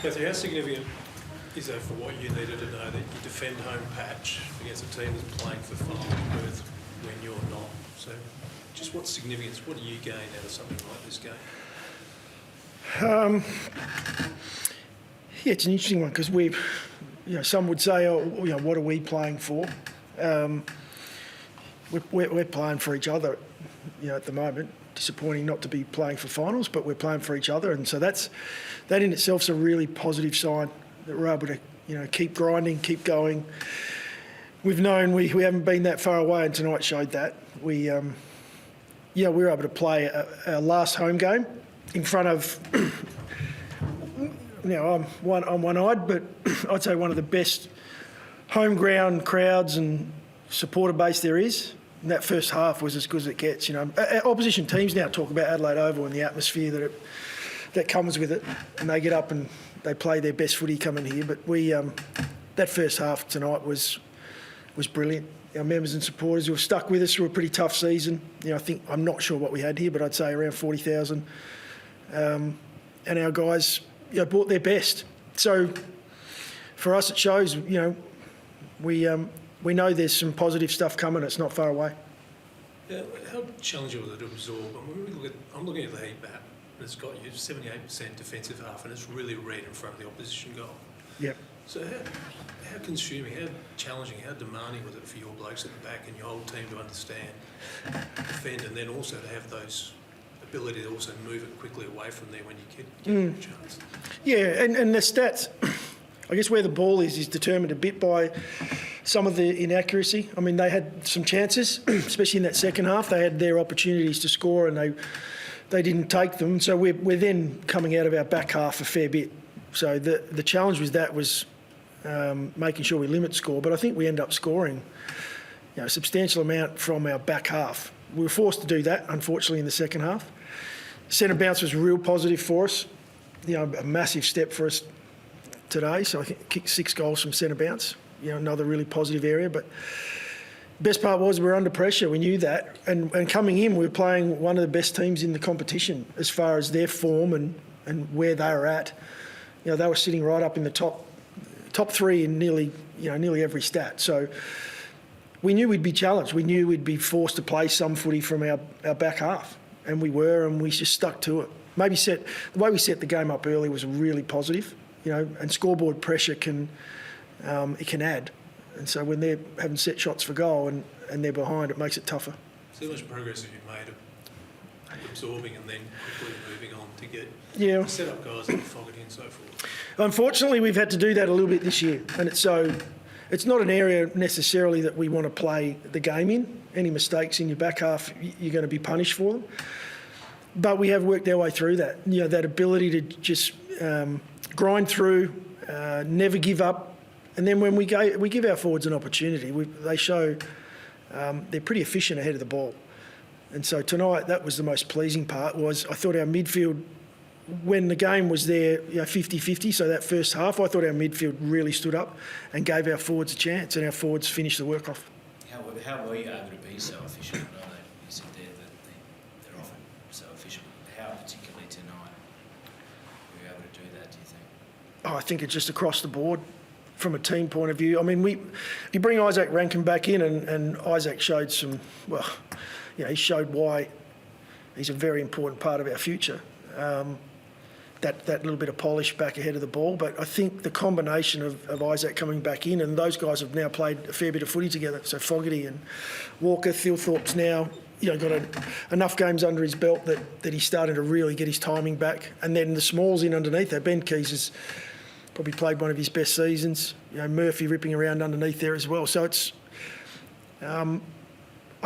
Matthew, how significant is that for what you needed to know that you defend home patch against a team that's playing for final berth when you're not? So just what significance, what do you gain out of something like this game? Yeah, it's an interesting one because some would say, what are we playing for? We're playing for each other, at the moment. Disappointing not to be playing for finals, but we're playing for each other, and so that in itself is a really positive sign that we're able to, keep grinding, keep going. We've known we haven't been that far away, and tonight showed that. We were able to play our last home game in front of. I'm one-eyed, but I'd say one of the best home ground crowds and supporter base there is. And that first half was as good as it gets. Opposition teams now talk about Adelaide Oval and the atmosphere that comes with it, and they get up and they play their best footy coming here. But that first half tonight was brilliant. Our members and supporters who have stuck with us through a pretty tough season. I'm not sure what we had here, but I'd say around 40,000. And our guys, brought their best. So for us, it shows. We know there's some positive stuff coming. It's not far away. Yeah, how challenging was it to absorb? I'm looking at the heat map, and it's got you 78% defensive half, and it's really red in front of the opposition goal. Yep. So how consuming, how challenging, how demanding was it for your blokes at the back and your whole team to understand, defend, and then also to have those ability to also move it quickly away from there when you get a chance? Yeah, and the stats, I guess where the ball is determined a bit by some of the inaccuracy. I mean, they had some chances, especially in that second half. They had their opportunities to score and they didn't take them. So we're then coming out of our back half a fair bit. So the challenge was making sure we limit score. But I think we end up scoring a substantial amount from our back half. We were forced to do that, unfortunately, in the second half. Centre bounce was real positive for us. A massive step for us today. So I think kicked 6 goals from centre bounce. Another really positive area. But best part was we were under pressure. We knew that. And coming in, we were playing one of the best teams in the competition as far as their form and where they were at. They were sitting right up in the top 3 in nearly every stat. So we knew we'd be challenged. We knew we'd be forced to play some footy from our back half. And we were, and we just stuck to it. The way we set the game up early was really positive. And scoreboard pressure can add. And so when they're having set shots for goal and they're behind, it makes it tougher. So much progress have you made of absorbing and then quickly moving on to get set up guys like Fogarty and so forth? Unfortunately, we've had to do that a little bit this year. And it's not an area necessarily that we want to play the game in. Any mistakes in your back half, you're going to be punished for them. But we have worked our way through that. That ability to just grind through, never give up. And then when we give our forwards an opportunity, they show they're pretty efficient ahead of the ball. And so tonight, that was the most pleasing part. Was I thought our midfield, when the game was there, 50-50. So that first half, I thought our midfield really stood up and gave our forwards a chance, and our forwards finished the work off. How were you able to be so efficient? I know you said there that they're often so efficient. How particularly tonight were you able to do that? Do you think? I think it's just across the board. From a team point of view, I mean, you bring Isaac Rankin back in, and Isaac showed he showed why he's a very important part of our future. That little bit of polish back ahead of the ball, but I think the combination of Isaac coming back in, and those guys have now played a fair bit of footy together. So Fogarty and Walker, Thilthorpe's now got enough games under his belt that he's starting to really get his timing back, and then the smalls in underneath there. Ben Keys has probably played one of his best seasons. Murphy ripping around underneath there as well. So it's, I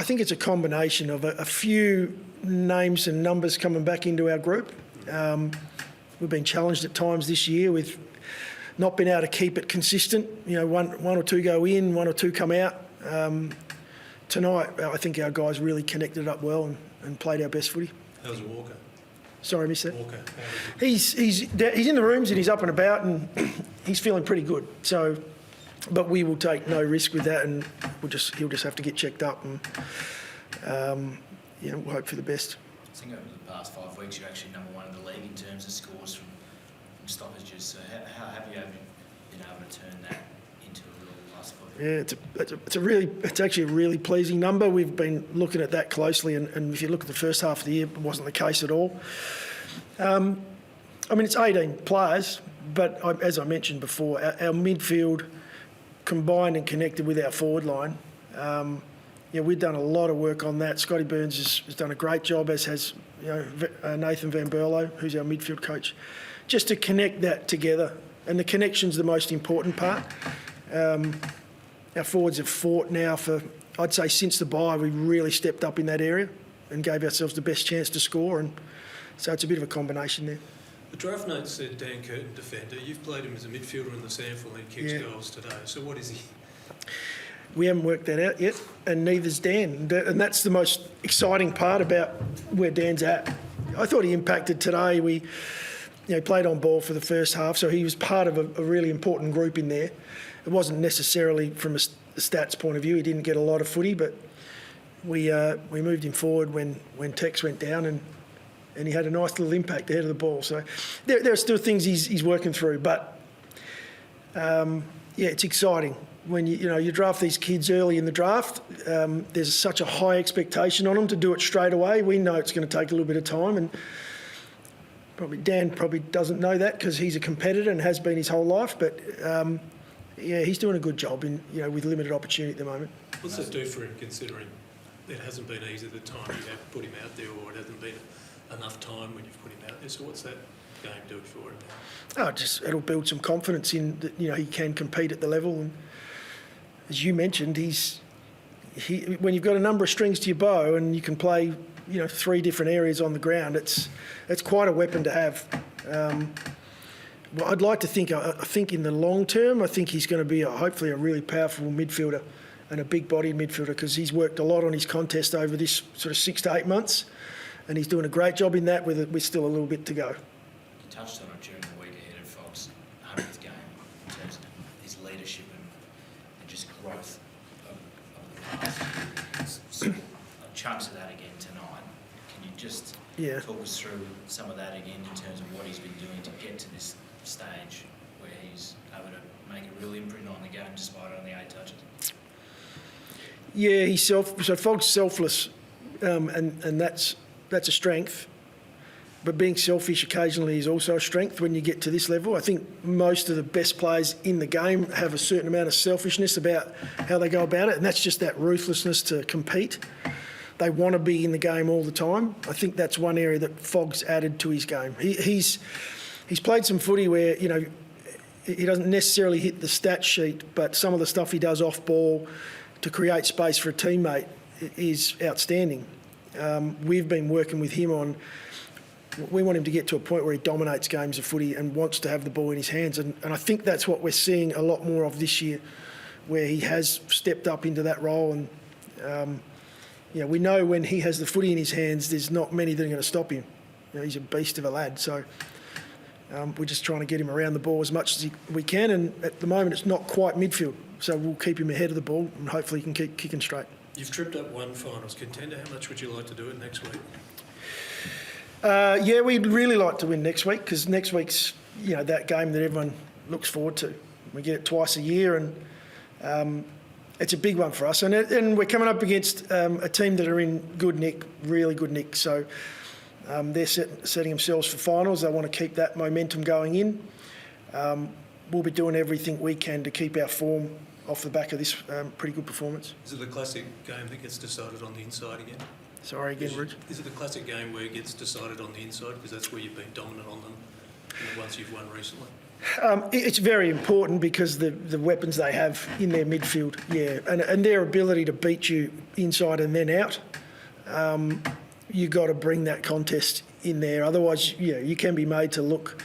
think it's a combination of a few names and numbers coming back into our group. We've been challenged at times this year with not being able to keep it consistent. One or two go in, 1 or 2 come out. Tonight, I think our guys really connected up well and played our best footy. How's Walker? Sorry, I missed that. Walker. He's in the rooms and he's up and about and he's feeling pretty good. So, but we will take no risk with that, and he'll just have to get checked up, and we'll hope for the best. I think over the past 5 weeks, you're actually number 1 in the league in terms of scores from stoppages. So how have you been able to turn that into a real plus for Yeah, you? it's actually a really pleasing number. We've been looking at that closely, and if you look at the first half of the year, it wasn't the case at all. I mean, it's 18 players, but as I mentioned before, our midfield combined and connected with our forward line. Yeah, we've done a lot of work on that. Scotty Burns has done a great job, as has Nathan Van Berlo, who's our midfield coach, just to connect that together. And the connection's the most important part. Our forwards have fought now for, I'd say since the bye, we really stepped up in that area and gave ourselves the best chance to score. And so it's a bit of a combination there. The draft note said Dan Curtin, defender. You've played him as a midfielder in the SANFL and he kicks goals today. So what is he? We haven't worked that out yet, and neither's Dan. And that's the most exciting part about where Dan's at. I thought he impacted today. We played on ball for the first half, so he was part of a really important group in there. It wasn't necessarily from a stats point of view. He didn't get a lot of footy, but we moved him forward when Tex went down, and he had a nice little impact ahead of the ball. So there are still things he's working through, but it's exciting. When you draft these kids early in the draft, there's such a high expectation on them to do it straight away. We know it's going to take a little bit of time, and Dan probably doesn't know that because he's a competitor and has been his whole life. But he's doing a good job with limited opportunity at the moment. What's that do for him, considering it hasn't been easy the time you have put him out there, or it hasn't been enough time when you've put him out there? So what's that game do for him? It'll build some confidence in that. He can compete at the level. And as you mentioned, when you've got a number of strings to your bow and you can play, 3 different areas on the ground, it's quite a weapon to have. Well, I'd like to think, I think in the long term, I think he's going to be hopefully a really powerful midfielder and a big-bodied midfielder, because he's worked a lot on his contest over this sort of 6 to 8 months, and he's doing a great job in that with still a little bit to go. You touched on it during the week ahead of Fogg's 100th game in terms of his leadership and just growth of the past. So, chunks of that again tonight. Can you just talk us through some of that again in terms of what he's been doing to get to this stage where he's able to make a real imprint on the game despite only 8 touches? Yeah, so Fogg's selfless, and that's a strength. But being selfish occasionally is also a strength when you get to this level. I think most of the best players in the game have a certain amount of selfishness about how they go about it, and that's just that ruthlessness to compete. They want to be in the game all the time. I think that's one area that Fogg's added to his game. He's played some footy where, he doesn't necessarily hit the stat sheet, but some of the stuff he does off ball to create space for a teammate is outstanding. We've been working with him on, we want him to get to a point where he dominates games of footy and wants to have the ball in his hands. And I think that's what we're seeing a lot more of this year, where he has stepped up into that role. And, we know when he has the footy in his hands, there's not many that are going to stop him. He's a beast of a lad. So we're just trying to get him around the ball as much as we can. And at the moment, it's not quite midfield. So we'll keep him ahead of the ball and hopefully he can keep kicking straight. You've tripped up one finals contender. How much would you like to do it next week? We'd really like to win next week, because next week's, that game that everyone looks forward to. We get it twice a year, and it's a big one for us. And we're coming up against a team that are in good nick, really good nick. So they're setting themselves for finals. They want to keep that momentum going in. We'll be doing everything we can to keep our form off the back of this pretty good performance. Is it a classic game that gets decided on the inside again? Sorry again, Rich. Is it a classic game where it gets decided on the inside, because that's where you've been dominant on them once you've won recently? It's very important because the weapons they have in their midfield, and their ability to beat you inside and then out. You've got to bring that contest in there. Otherwise, you can be made to look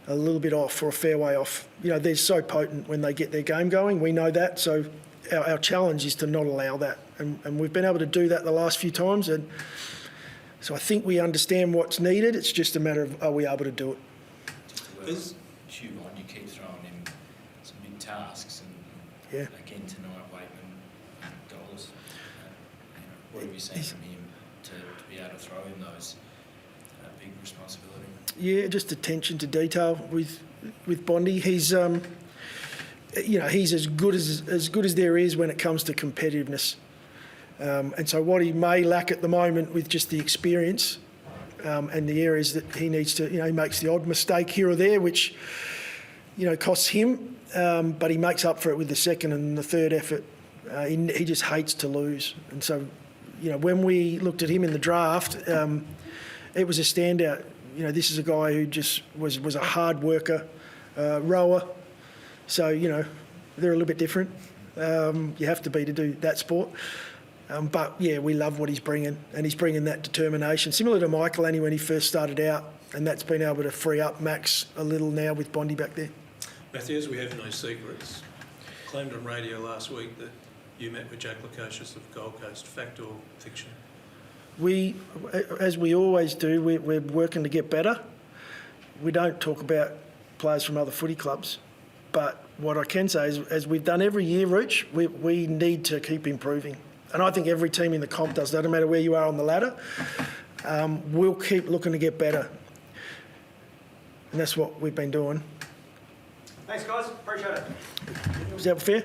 a little bit off or a fair way off. They're so potent when they get their game going. We know that. So our challenge is to not allow that. And we've been able to do that the last few times. And so I think we understand what's needed. It's just a matter of, are we able to do it? Just to on, you keep throwing him some big tasks. And again tonight, Waitman, goals. What have you seen from him to be able to throw him those big responsibility? Yeah, just attention to detail with Bondi. He's he's as good as there is when it comes to competitiveness. And so what he may lack at the moment with just the experience and the areas that he needs to, he makes the odd mistake here or there, which costs him, but he makes up for it with the second and the third effort. He just hates to lose, and so when we looked at him in the draft, it was a standout. This is a guy who just was a hard worker, rower. So they're a little bit different. You have to be to do that sport. But yeah, we love what he's bringing, and he's bringing that determination, similar to Michael when he first started out, and that's been able to free up Max a little now with Bondi back there. Matthew, as we have no secrets, claimed on radio last week that you met with Jack Lukosius of Gold Coast. Fact or fiction? As we always do, we're working to get better. We don't talk about players from other footy clubs, but what I can say is, as we've done every year, Rooch, we need to keep improving. And I think every team in the comp does, no matter where you are on the ladder. We'll keep looking to get better. And that's what we've been doing. Thanks, guys. Appreciate it. Was that fair?